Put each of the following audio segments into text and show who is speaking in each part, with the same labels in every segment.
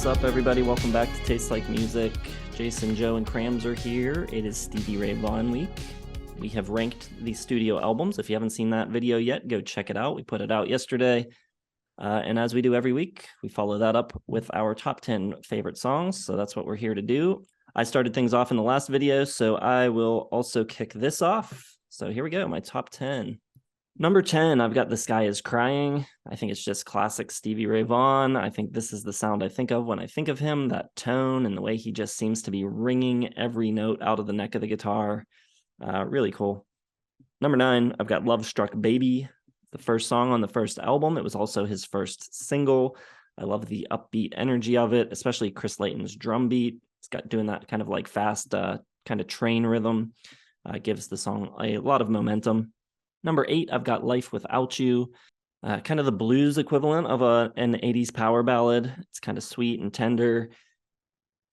Speaker 1: What's up, everybody? Welcome back to Taste Like Music. Jason, Joe, and Crams are here. It is Stevie Ray Vaughan week. We have ranked the studio albums. If you haven't seen that video yet, go check it out. We put it out yesterday. And as we do every week, we follow that up with our top 10 favorite songs. So that's what we're here to do. I started things off in the last video, so I will also kick this off. So here we go, my top 10. Number 10, I've got The Sky Is Crying. I think it's just classic Stevie Ray Vaughan. I think this is the sound I think of when I think of him, that tone and the way he just seems to be ringing every note out of the neck of the guitar. Really cool. Number 9, I've got Love Struck Baby, the first song on the first album. It was also his first single. I love the upbeat energy of it, especially Chris Layton's drum beat. It's got doing that kind of like fast kind of train rhythm. Gives the song a lot of momentum. Number 8, I've got Life Without You, kind of the blues equivalent of an 80s power ballad. It's kind of sweet and tender.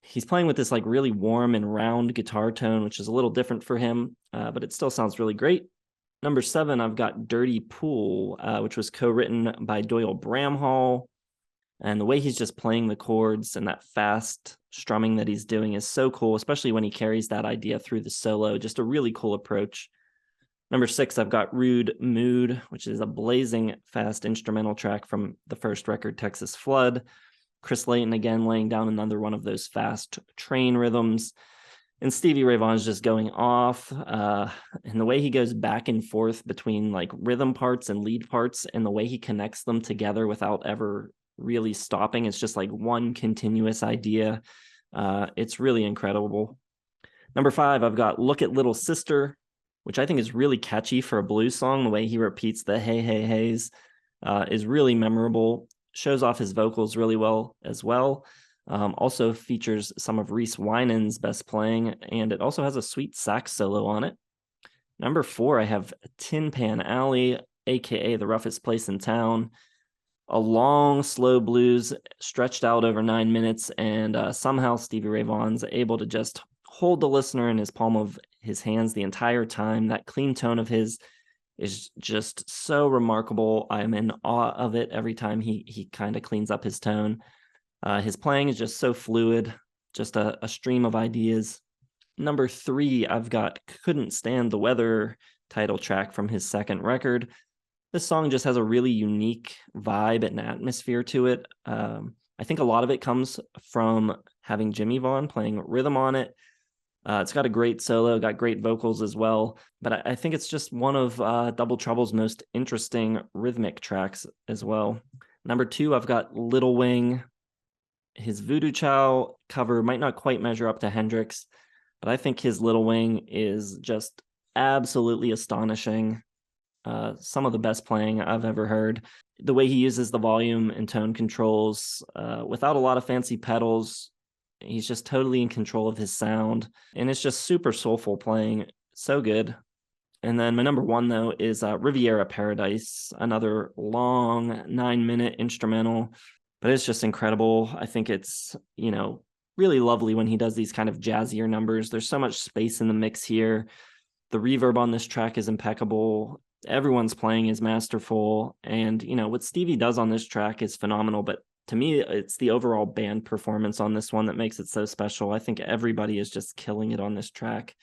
Speaker 1: He's playing with this like really warm and round guitar tone, which is a little different for him, but it still sounds really great. Number 7, I've got Dirty Pool, which was co-written by Doyle Bramhall. And the way he's just playing the chords and that fast strumming that he's doing is so cool, especially when he carries that idea through the solo. Just a really cool approach. Number 6, I've got Rude Mood, which is a blazing fast instrumental track from the first record, Texas Flood. Chris Layton again laying down another one of those fast train rhythms. And Stevie Ray Vaughan's just going off. And the way he goes back and forth between like rhythm parts and lead parts and the way he connects them together without ever really stopping. It's just like one continuous idea. It's really incredible. Number 5, I've got Look at Little Sister, which I think is really catchy for a blues song. The way he repeats the hey, hey, heys is really memorable. Shows off his vocals really well as well. Also features some of Reese Winans' best playing, and it also has a sweet sax solo on it. Number 4, I have Tin Pan Alley, aka The Roughest Place in Town. A long, slow blues stretched out over 9 minutes, and somehow Stevie Ray Vaughan's able to just hold the listener in his palm of his hands the entire time. That clean tone of his is just so remarkable. I'm in awe of it every time he kind of cleans up his tone. His playing is just so fluid, just a stream of ideas. Number 3, I've got Couldn't Stand the Weather, title track from his second record. This song just has a really unique vibe and atmosphere to it. I think a lot of it comes from having Jimmy Vaughan playing rhythm on it. It's got a great solo, got great vocals as well, but I think it's just one of Double Trouble's most interesting rhythmic tracks as well. Number 2, I've got Little Wing. His Voodoo Chow cover might not quite measure up to Hendrix, but I think his Little Wing is just absolutely astonishing. Some of the best playing I've ever heard. The way he uses the volume and tone controls without a lot of fancy pedals. He's just totally in control of his sound, and it's just super soulful playing. So good. And then my number 1, though, is Riviera Paradise, another long 9-minute instrumental, but it's just incredible. I think it's, really lovely when he does these kind of jazzier numbers. There's so much space in the mix here. The reverb on this track is impeccable. Everyone's playing is masterful. And, what Stevie does on this track is phenomenal, but to me, it's the overall band performance on this one that makes it so special. I think everybody is just killing it on this track.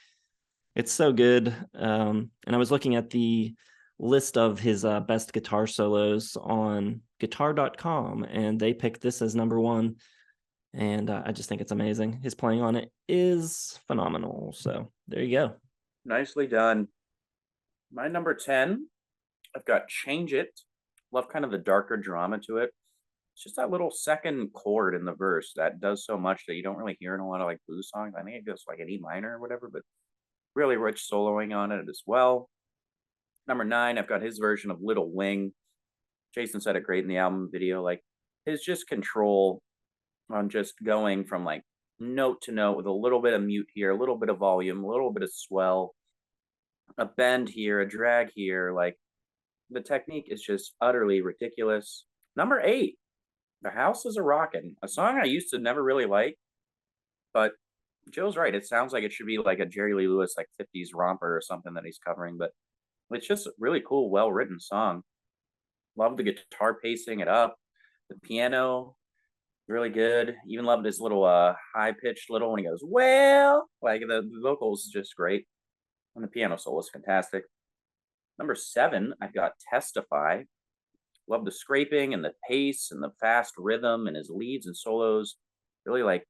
Speaker 1: It's so good. And I was looking at the list of his best guitar solos on guitar.com, and they picked this as number 1. And I just think it's amazing. His playing on it is phenomenal. So there you go.
Speaker 2: Nicely done. My number 10, I've got Change It. Love kind of the darker drama to it. It's just that little second chord in the verse that does so much that you don't really hear in a lot of like blues songs. I think it goes like an E minor or whatever, but really rich soloing on it as well. Number 9, I've got his version of Little Wing. Jason said it great in the album video. Like his just control on just going from like note to note with a little bit of mute here, a little bit of volume, a little bit of swell, a bend here, a drag here. Like the technique is just utterly ridiculous. Number 8, The House is a Rockin', a song I used to never really like, but Joe's right. It sounds like it should be like a Jerry Lee Lewis, like 50s romper or something that he's covering, but it's just a really cool, well-written song. Love the guitar pacing it up. The piano Really good. Even loved his little high pitched little when he goes, well, like the vocals is just great. And the piano solo is fantastic. Number 7, I've got Testify. Love the scraping and the pace and the fast rhythm and his leads and solos. Really like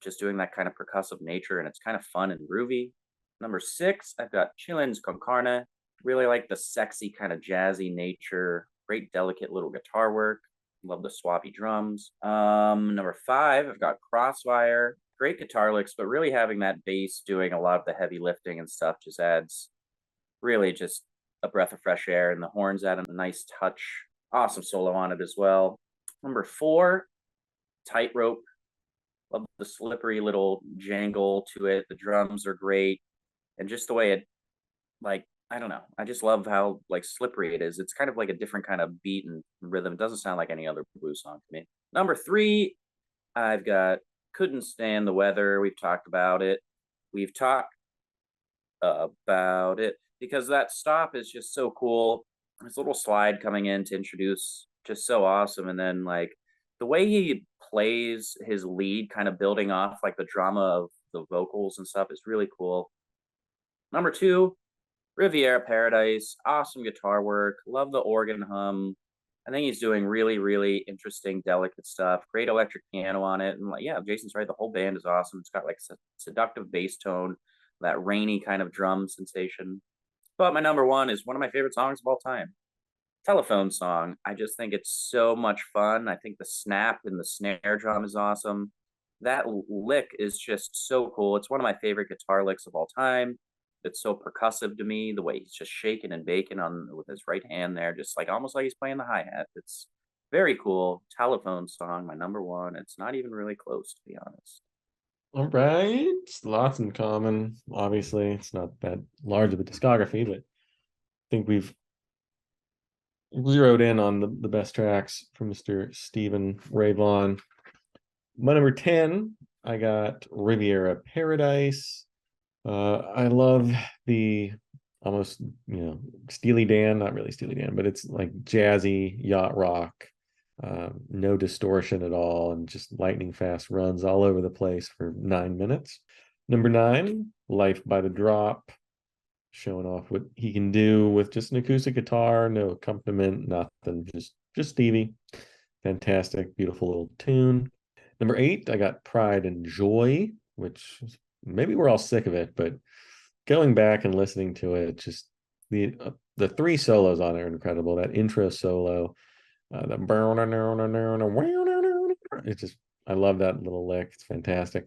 Speaker 2: just doing that kind of percussive nature, and it's kind of fun and groovy. Number 6, I've got Chillins con Carne. Really like the sexy kind of jazzy nature. Great delicate little guitar work. Love the swappy drums. Number 5, I've got Crossfire. Great guitar licks, but really having that bass doing a lot of the heavy lifting and stuff just adds really just a breath of fresh air, and the horns add a nice touch. Awesome solo on it as well. Number 4, Tightrope. Love the slippery little jangle to it. The drums are great, and just the way it, like, I don't know. I just love how like slippery it is. It's kind of like a different kind of beat and rhythm. It doesn't sound like any other blues song to me. Number 3, I've got Couldn't Stand the Weather. We've talked about it. We've talked about it because that stop is just so cool. This little slide coming in to introduce, just so awesome. And then like the way he plays his lead, kind of building off like the drama of the vocals and stuff, is really cool. Number 2, Riviera Paradise. Awesome guitar work. Love the organ hum. I think he's doing really, really interesting, delicate stuff. Great electric piano on it. And like, yeah, Jason's right. The whole band is awesome. It's got like seductive bass tone, that rainy kind of drum sensation. But my number 1 is one of my favorite songs of all time, Telephone Song. I just think it's so much fun. I think the snap and the snare drum is awesome. That lick is just so cool. It's one of my favorite guitar licks of all time. It's so percussive to me, the way he's just shaking and baking on with his right hand there, just like almost like he's playing the hi-hat. It's very cool. Telephone Song, my number 1. It's not even really close, to be honest.
Speaker 3: All right, lots in common. Obviously, it's not that large of a discography, but I think we've zeroed in on the best tracks from Mr. Stevie Ray Vaughan. My number 10, I got Riviera Paradise. I love the almost, Steely Dan, not really Steely Dan, but it's like jazzy yacht rock, no distortion at all, and just lightning fast runs all over the place for 9 minutes. Number 9, Life by the Drop, showing off what he can do with just an acoustic guitar, no accompaniment, nothing, just Stevie. Fantastic, beautiful little tune. Number 8, I got Pride and Joy, which maybe we're all sick of it, but going back and listening to it, just the 3 solos on it are incredible. That intro solo, it's just, I love that little lick. It's fantastic.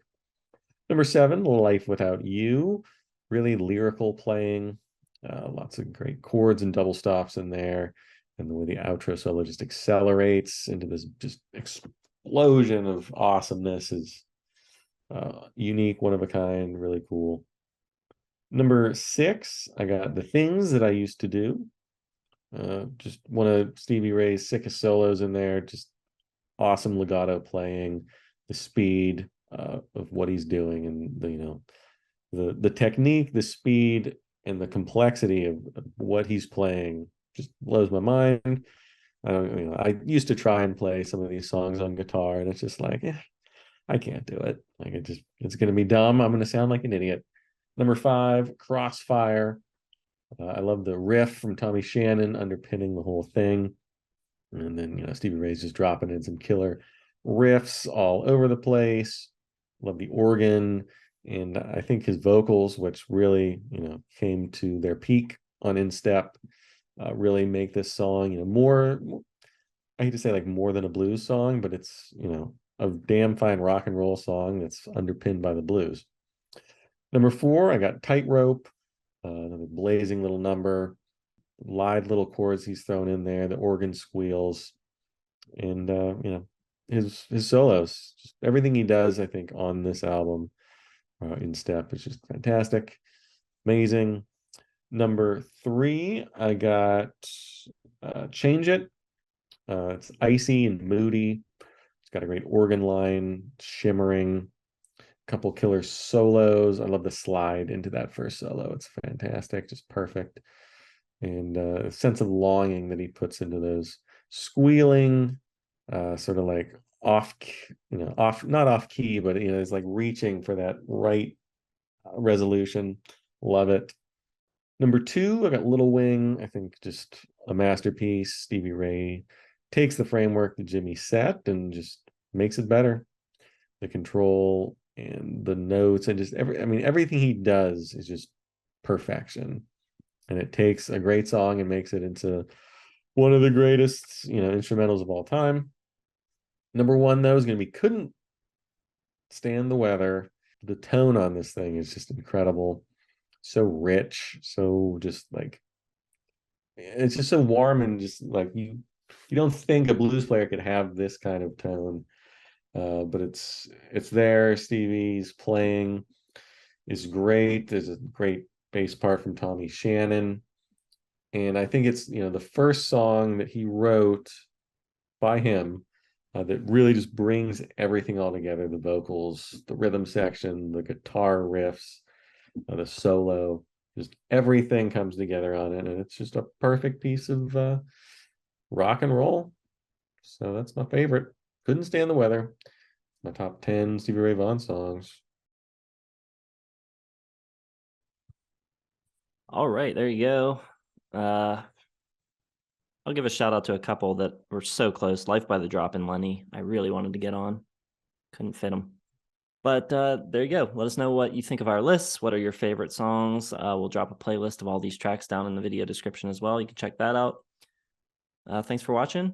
Speaker 3: Number 7, Life Without You, really lyrical playing, lots of great chords and double stops in there, and the way the outro solo just accelerates into this just explosion of awesomeness is unique, one of a kind, really cool. Number 6, I got The Things That I Used to Do. Just one of Stevie Ray's sickest solos in there. Just awesome legato playing, the speed of what he's doing, and the technique, the speed, and the complexity of what he's playing just blows my mind. I used to try and play some of these songs on guitar, and it's just like, I can't do it. Like it's going to be dumb. I'm going to sound like an idiot. Number 5, Crossfire. I love the riff from Tommy Shannon underpinning the whole thing. And then, Stevie Ray's just dropping in some killer riffs all over the place. Love the organ. And I think his vocals, which really, came to their peak on In Step, really make this song, more, I hate to say like more than a blues song, but it's, a damn fine rock and roll song that's underpinned by the blues. Number 4, I got Tightrope, another blazing little number, live little chords he's thrown in there, the organ squeals, and his solos, just everything he does, I think, on this album, In Step, is just fantastic, amazing. Number 3, I got Change It. It's icy and moody. It's got a great organ line, shimmering, couple killer solos. I love the slide into that first solo. It's fantastic, just perfect. And a sense of longing that he puts into those squealing, sort of like not off key, but it's like reaching for that right resolution. Love it. Number 2, I got Little Wing. I think just a masterpiece. Stevie Ray takes the framework that Jimmy set and just makes it better. The control and the notes and just everything he does is just perfection. And it takes a great song and makes it into one of the greatest, instrumentals of all time. Number 1, though, is going to be Couldn't Stand the Weather. The tone on this thing is just incredible. So rich, so just like, it's just so warm, and just like you don't think a blues player could have this kind of tone. But it's there. Stevie's playing is great. There's a great bass part from Tommy Shannon. And I think it's, the first song that he wrote by him that really just brings everything all together. The vocals, the rhythm section, the guitar riffs, the solo, just everything comes together on it. And it's just a perfect piece of rock and roll. So that's my favorite. Couldn't Stand the Weather. My top 10 Stevie Ray Vaughan songs.
Speaker 1: All right, there you go. I'll give a shout out to a couple that were so close. Life by the Drop and Lenny. I really wanted to get on. Couldn't fit them. But there you go. Let us know what you think of our lists. What are your favorite songs? We'll drop a playlist of all these tracks down in the video description as well. You can check that out. Thanks for watching.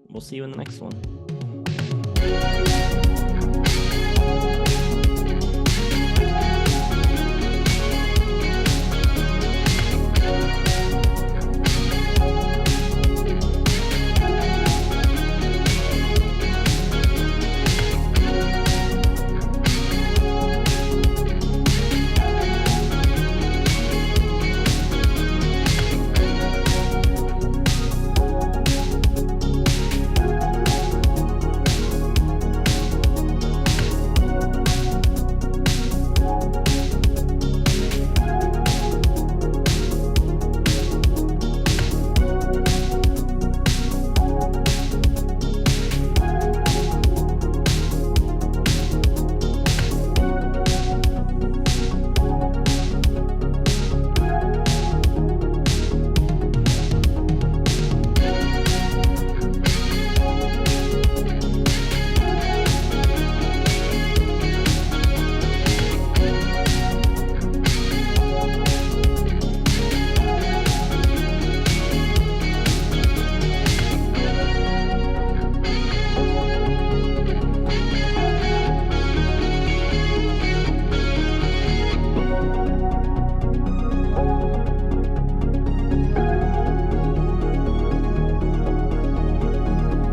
Speaker 1: We'll see you in the next one.